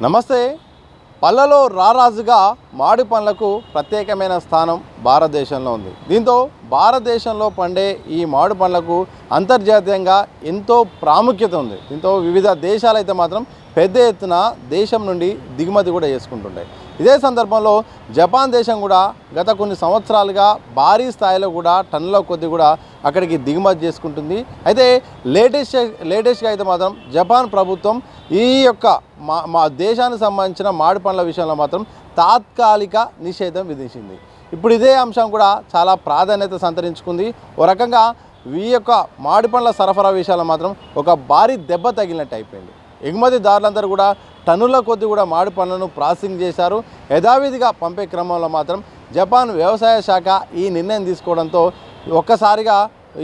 నమస్తే. పళ్ళలో రారాజుగా మామిడి పండ్లకు ప్రత్యేకమైన స్థానం భారతదేశంలో ఉంది. దీంతో భారతదేశంలో పండే ఈ మామిడి పండ్లకు అంతర్జాతీయంగా ఎంతో ప్రాముఖ్యత ఉంది. దీంతో వివిధ దేశాలైతే మాత్రం పెద్ద ఎత్తున దేశం నుండి దిగుమతి కూడా చేసుకుంటుంటాయి. ఇదే సందర్భంలో జపాన్ దేశం కూడా గత కొన్ని సంవత్సరాలుగా భారీ స్థాయిలో కూడా టన్నుల కొద్ది కూడా అక్కడికి దిగుమతి చేసుకుంటుంది. అయితే లేటెస్ట్గా అయితే మాత్రం జపాన్ ప్రభుత్వం ఈ యొక్క మా దేశానికి సంబంధించిన మామిడి పండ్ల విషయంలో మాత్రం తాత్కాలిక నిషేధం విధించింది. ఇప్పుడు ఇదే అంశం కూడా చాలా ప్రాధాన్యత సంతరించుకుంది. ఓ రకంగా ఈ యొక్క మామిడి పండ్ల సరఫరా విషయాల్లో మాత్రం ఒక భారీ దెబ్బ తగిలినట్టు అయిపోయింది. ఎగుమతిదారులందరూ కూడా టన్నుల కొద్ది కూడా మామిడి పండ్లను ప్రాసెసింగ్ చేశారు. యథావిధిగా పంపే క్రమంలో మాత్రం జపాన్ వ్యవసాయ శాఖ ఈ నిర్ణయం తీసుకోవడంతో ఒక్కసారిగా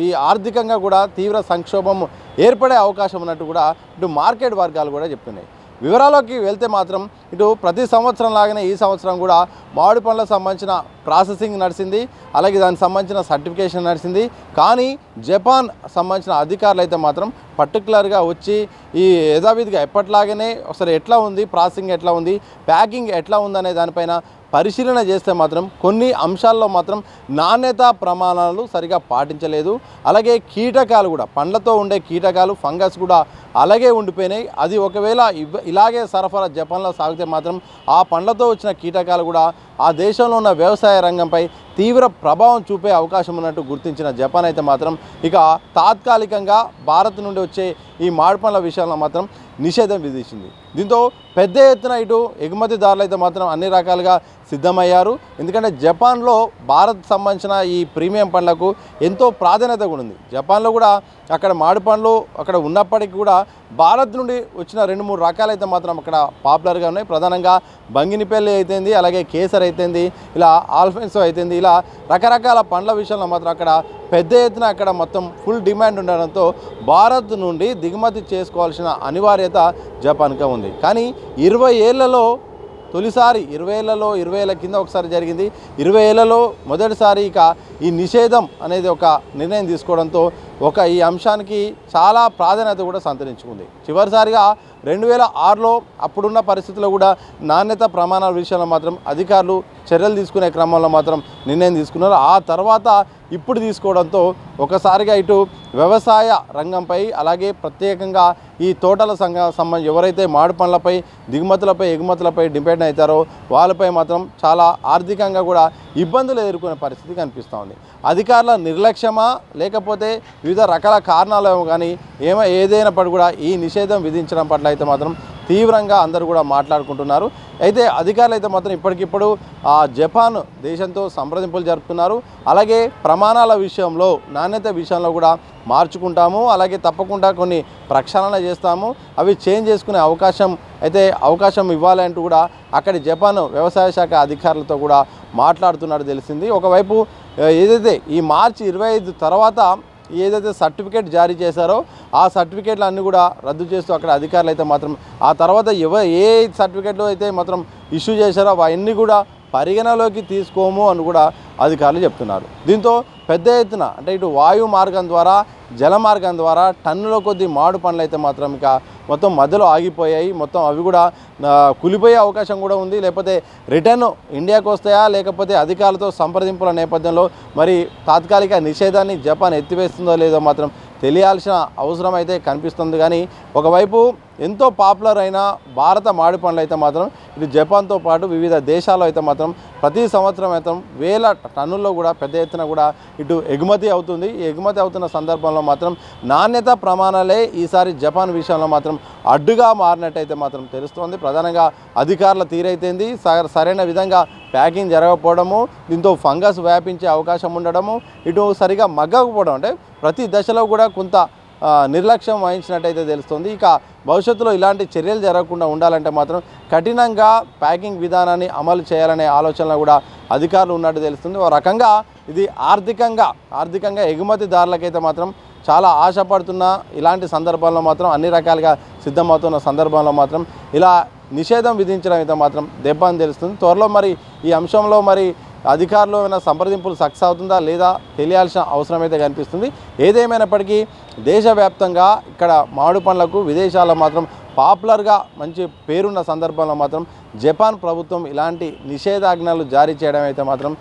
ఈ ఆర్థికంగా కూడా తీవ్ర సంక్షోభం ఏర్పడే అవకాశం ఉన్నట్టు కూడా ఇటు మార్కెట్ వర్గాలు కూడా చెప్తున్నాయి. వివరాల్లోకి వెళ్తే మాత్రం ఇటు ప్రతి సంవత్సరం లాగానే ఈ సంవత్సరం కూడా మామిడి పండ్లకు సంబంధించిన ప్రాసెసింగ్ నడిచింది, అలాగే దానికి సంబంధించిన సర్టిఫికేషన్ నడిచింది. కానీ జపాన్ సంబంధించిన అధికారులు అయితే మాత్రం పర్టికులర్గా వచ్చి ఈ యథావిధిగా ఎప్పట్లాగానే ఒకసారి ఎట్లా ఉంది, ప్రాసెసింగ్ ఎట్లా ఉంది, ప్యాకింగ్ ఎట్లా ఉందనే దానిపైన పరిశీలన చేస్తే మాత్రం కొన్ని అంశాల్లో మాత్రం నాణ్యతా ప్రమాణాలు సరిగా పాటించలేదు. అలాగే కీటకాలు కూడా, పండ్లతో ఉండే కీటకాలు, ఫంగస్ కూడా అలాగే ఉండిపోయినాయి. అది ఒకవేళ ఇలాగే సరఫరా జపాన్లో సాగితే మాత్రం ఆ పండ్లతో వచ్చిన కీటకాలు కూడా ఆ దేశంలో ఉన్న వ్యవసాయ రంగంపై తీవ్ర ప్రభావం చూపే అవకాశం ఉన్నట్టు గుర్తించిన జపాన్ అయితే మాత్రం ఇక తాత్కాలికంగా భారత్ నుండి వచ్చే ఈ మామిడి పండ్ల విషయంలో మాత్రం నిషేధం విధించింది. దీంతో పెద్ద ఎత్తున ఇటు ఎగుమతిదారులు అయితే మాత్రం అన్ని రకాలుగా సిద్ధమయ్యారు. ఎందుకంటే జపాన్లో భారత్ సంబంధించిన ఈ ప్రీమియం పండ్లకు ఎంతో ప్రాధాన్యత కూడా ఉంది. జపాన్లో కూడా అక్కడ మామిడి పండ్లు అక్కడ ఉన్నప్పటికీ కూడా భారత్ నుండి వచ్చిన 2-3 రకాలైతే మాత్రం అక్కడ పాపులర్గా ఉన్నాయి. ప్రధానంగా బంగినిపల్లి అయితేంది, అలాగే కేసర్ అయితేంది, ఇలా ఆల్ఫెన్సో అయితేంది, ఇలా రకరకాల పండ్ల విషయంలో మాత్రం అక్కడ పెద్ద ఎత్తున అక్కడ మొత్తం ఫుల్ డిమాండ్ ఉండడంతో భారత్ నుండి దిగుమతి చేసుకోవాల్సిన అనివార్యత జపాన్గా ఉంది. కానీ 20 ఏళ్లలో తొలిసారి 20 ఏళ్లలో 20 ఏళ్ల కింద ఒకసారి జరిగింది, 20 ఏళ్లలో మొదటిసారి ఇక ఈ నిషేధం అనేది ఒక నిర్ణయం తీసుకోవడంతో ఈ అంశానికి చాలా ప్రాధాన్యత కూడా సంతరించుకుంది. చివరిసారిగా 2006లో అప్పుడున్న పరిస్థితుల్లో కూడా నాణ్యత ప్రమాణాల విషయంలో మాత్రం అధికారులు చర్యలు తీసుకునే క్రమంలో మాత్రం నిర్ణయం తీసుకున్నారు. ఆ తర్వాత ఇప్పుడు తీసుకోవడంతో ఒకసారిగా ఇటు వ్యవసాయ రంగంపై, అలాగే ప్రత్యేకంగా ఈ తోటల సంబంధించి ఎవరైతే మామిడి పండ్లపై దిగుమతులపై ఎగుమతులపై డిపెండ్ అవుతారో వాళ్ళపై మాత్రం చాలా ఆర్థికంగా కూడా ఇబ్బందులు ఎదుర్కొనే పరిస్థితి కనిపిస్తూ ఉంది. అధికారుల నిర్లక్ష్యమా లేకపోతే వివిధ రకాల కారణాలు కానీ ఏదైనప్పటికీ కూడా ఈ నిషేధం విధించడం పట్ల అయితే మాత్రం తీవ్రంగా అందరూ కూడా మాట్లాడుకుంటున్నారు. అయితే అధికారులు అయితే మాత్రం ఇప్పటికిప్పుడు జపాన్ దేశంతో సంప్రదింపులు జరుపుతున్నారు. అలాగే ప్రమాణాల విషయంలో, నాణ్యత విషయంలో కూడా మార్చుకుంటాము, అలాగే తప్పకుండా కొన్ని ప్రక్షాళన చేస్తాము, అవి చేంజ్ చేసుకునే అవకాశం ఇవ్వాలి అంటూ కూడా అక్కడి జపాన్ వ్యవసాయ శాఖ అధికారులతో కూడా మాట్లాడుతున్నట్టు తెలిసింది. ఒకవైపు ఏదైతే ఈ మార్చి 25 తర్వాత ఏదైతే సర్టిఫికేట్ జారీ చేశారో ఆ సర్టిఫికేట్లు అన్నీ కూడా రద్దు చేస్తూ అక్కడ అధికారులు అయితే మాత్రం ఆ తర్వాత ఏ సర్టిఫికేట్లు అయితే మాత్రం ఇష్యూ చేశారో అవన్నీ కూడా పరిగణలోకి తీసుకోము అని కూడా అధికారులు చెప్తున్నారు. దీంతో పెద్ద ఎత్తున అంటే ఇటు వాయు మార్గం ద్వారా, జల మార్గం ద్వారా టన్నుల కొద్ది మామిడి పండ్లు అయితే మాత్రం ఇక మొత్తం మధ్యలో ఆగిపోయాయి. మొత్తం అవి కూడా కులిపోయే అవకాశం కూడా ఉంది. లేకపోతే రిటర్న్ ఇండియాకు వస్తాయా, లేకపోతే అధికారులతో సంప్రదింపుల నేపథ్యంలో మరి తాత్కాలిక నిషేధాన్ని జపాన్ ఎత్తివేస్తుందో లేదో మాత్రం తెలియాల్సిన అవసరం అయితే కనిపిస్తుంది. కానీ ఒకవైపు ఎంతో పాపులర్ అయిన భారత మామిడి పండ్లు అయితే మాత్రం ఇటు జపాన్తో పాటు వివిధ దేశాల్లో అయితే మాత్రం ప్రతి సంవత్సరం అయితే 1000 టన్నుల్లో కూడా పెద్ద ఎత్తున కూడా ఇటు ఎగుమతి అవుతుంది. ఈ ఎగుమతి అవుతున్న సందర్భంలో మాత్రం నాణ్యత ప్రమాణాలే ఈసారి జపాన్ విషయంలో మాత్రం అడ్డుగా మారినట్టయితే మాత్రం తెలుస్తోంది. ప్రధానంగా అధికారుల తీరైతేంది, సరైన విధంగా ప్యాకింగ్ జరగకపోవడము, దీంతో ఫంగస్ వ్యాపించే అవకాశం ఉండడము, ఇటు సరిగా మగ్గకపోవడం, అంటే ప్రతి దశలో కూడా కొంత నిర్లక్ష్యం వహించినట్టయితే తెలుస్తుంది. ఇక భవిష్యత్తులో ఇలాంటి చర్యలు జరగకుండా ఉండాలంటే మాత్రం కఠినంగా ప్యాకింగ్ విధానాన్ని అమలు చేయాలనే ఆలోచనలో కూడా అధికారులు ఉన్నట్టు తెలుస్తుంది. ఓ రకంగా ఇది ఆర్థికంగా ఎగుమతిదారులకైతే మాత్రం చాలా ఆశపడుతున్న ఇలాంటి సందర్భాల్లో మాత్రం అన్ని రకాలుగా సిద్ధమవుతున్న సందర్భంలో మాత్రం ఇలా నిషేధం విధించడం అయితే మాత్రం దెబ్బ అని తెలుస్తుంది. త్వరలో మరి ఈ అంశంలో మరి అధికారులు ఏమైనా సంప్రదింపులు సక్సెస్ అవుతుందా లేదా తెలియాల్సిన అవసరం అయితే కనిపిస్తుంది. ఏదేమైనప్పటికీ దేశవ్యాప్తంగా ఇక్కడ మామిడి పండ్లకు విదేశాల్లో మాత్రం పాపులర్గా మంచి పేరున్న సందర్భంలో మాత్రం జపాన్ ప్రభుత్వం ఇలాంటి నిషేధాజ్ఞలు జారీ చేయడం అయితే మాత్రం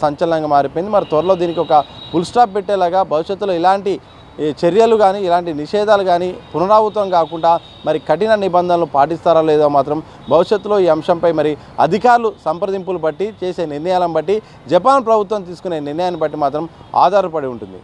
సంచలనంగా మారిపోయింది. మరి త్వరలో దీనికి ఒక ఫుల్ స్టాప్ పెట్టేలాగా భవిష్యత్తులో ఇలాంటి ఈ చర్యలు కానీ ఇలాంటి నిషేధాలు కానీ పునరావృతం కాకుండా మరి కఠిన నిబంధనలు పాటిస్తారా లేదో మాత్రం భవిష్యత్తులో ఈ అంశంపై మరి అధికారులు సంప్రదింపులు బట్టి చేసే నిర్ణయాలను బట్టి జపాన్ ప్రభుత్వం తీసుకునే నిర్ణయాన్ని బట్టి మాత్రం ఆధారపడి ఉంటుంది.